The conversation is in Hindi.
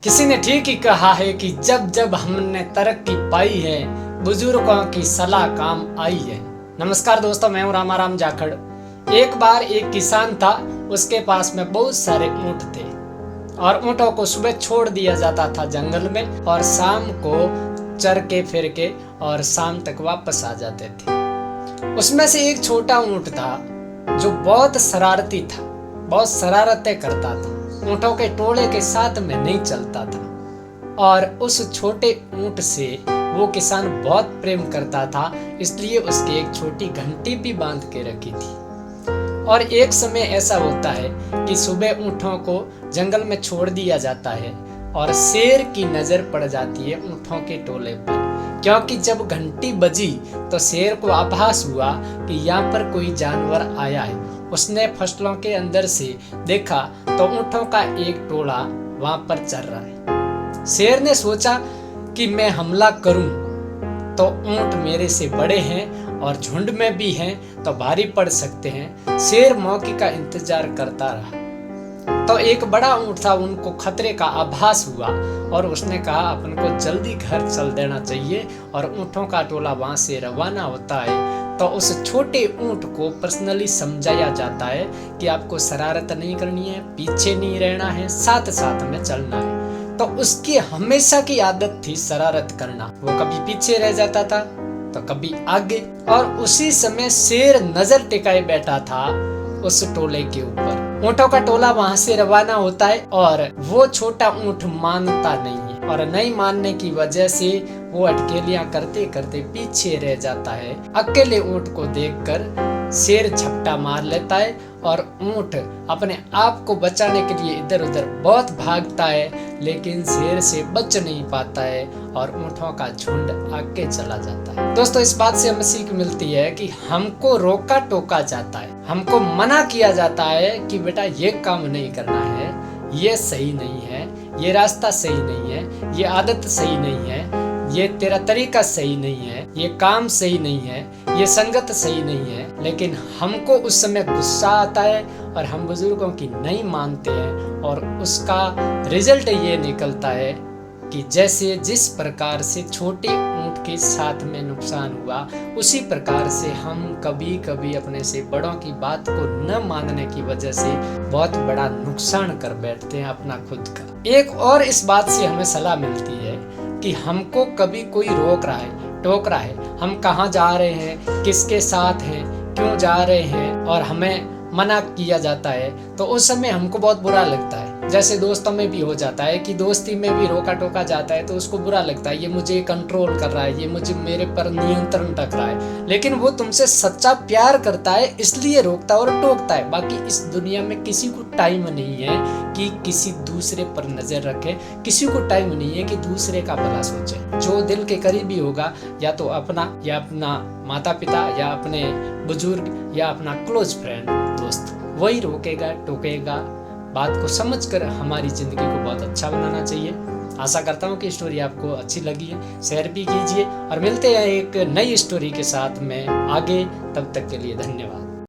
किसी ने ठीक ही कहा है कि जब जब हमने तरक्की पाई है, बुजुर्गों की सलाह काम आई है। नमस्कार दोस्तों, मैं हूं रामाराम जाखड़। एक बार एक किसान था, उसके पास में बहुत सारे ऊंट थे और ऊंटों को सुबह छोड़ दिया जाता था जंगल में और शाम को चर के फिर के और शाम तक वापस आ जाते थे। उसमें से एक छोटा ऊंट था जो बहुत शरारती था, बहुत शरारतें करता था, ऊँटों के टोले के साथ में नहीं चलता था और उस छोटे ऊँट से वो किसान बहुत प्रेम करता था, इसलिए उसकी एक छोटी घंटी भी बांध के रखी थी। और एक समय ऐसा होता है कि सुबह ऊँटों को जंगल में छोड़ दिया जाता है और शेर की नजर पड़ जाती है ऊँटों के टोले पर, क्योंकि जब घंटी बजी तो शेर को आभास हुआ कि यहाँ पर कोई जानवर आया है। उसने फसलों के अंदर से देखा तो ऊँटों का एक टोला वहां पर चल रहा है। शेर ने सोचा कि मैं हमला करूं तो ऊँट मेरे से बड़े हैं और झुंड में भी हैं तो भारी पड़ सकते हैं। शेर मौके का इंतजार करता रहा तो एक बड़ा ऊँट था, उनको खतरे का आभास हुआ और उसने कहा अपन को जल्दी घर चल देना चाहिए। और ऊँटों का टोला वहां से रवाना होता है तो उस छोटे ऊँट को पर्सनली समझाया जाता है कि आपको शरारत नहीं करनी है, पीछे नहीं रहना है, साथ साथ में चलना है। तो उसकी हमेशा की आदत थी शरारत करना, वो कभी पीछे रह जाता था तो कभी आगे। और उसी समय शेर नजर टिकाए बैठा था उस टोले के ऊपर। ऊँटों का टोला वहां से रवाना होता है और वो छोटा ऊँट मानता नहीं है और नहीं मानने की वजह से वो अटकेलियां करते करते पीछे रह जाता है। अकेले ऊँट को देखकर शेर झपटा मार लेता है और ऊँट अपने आप को बचाने के लिए इधर उधर बहुत भागता है, लेकिन शेर से बच नहीं पाता है और ऊँटों का झुंड आगे चला जाता है। दोस्तों, इस बात से हमें सीख मिलती है कि हमको रोका टोका जाता है, हमको मना किया जाता है कि बेटा ये काम नहीं करना है, ये सही नहीं है, ये रास्ता सही नहीं है, ये आदत सही नहीं है, ये तेरा तरीका सही नहीं है, ये काम सही नहीं है, ये संगत सही नहीं है। लेकिन हमको उस समय गुस्सा आता है और हम बुजुर्गों की नहीं मानते हैं और उसका रिजल्ट ये निकलता है कि जैसे जिस प्रकार से छोटे ऊँट के साथ में नुकसान हुआ, उसी प्रकार से हम कभी कभी अपने से बड़ों की बात को न मानने की वजह से बहुत बड़ा नुकसान कर बैठते हैं अपना खुद का। एक और इस बात से हमें सलाह मिलती है कि हमको कभी कोई रोक रहा है, टोक रहा है, हम कहाँ जा रहे हैं, किसके साथ हैं, क्यों जा रहे हैं और हमें मना किया जाता है तो उस समय हमको बहुत बुरा लगता है। जैसे दोस्तों में भी हो जाता है कि दोस्ती में भी रोका टोका जाता है तो उसको बुरा लगता है, ये मुझे कंट्रोल कर रहा है, ये मुझे मेरे पर नियंत्रण रख रहा है। लेकिन वो तुमसे सच्चा प्यार करता है इसलिए रोकता है और टोकता है। बाकी इस दुनिया में किसी को टाइम नहीं है कि किसी दूसरे पर नजर रखे, किसी को टाइम नहीं है कि दूसरे का भला सोचे। जो दिल के करीबी होगा, या तो अपना या अपना माता पिता या अपने बुजुर्ग या अपना क्लोज फ्रेंड दोस्त, वही रोकेगा टोकेगा। बात को समझकर हमारी जिंदगी को बहुत अच्छा बनाना चाहिए। आशा करता हूँ कि स्टोरी आपको अच्छी लगी है, शेयर भी कीजिए और मिलते हैं एक नई स्टोरी के साथ में आगे। तब तक के लिए धन्यवाद।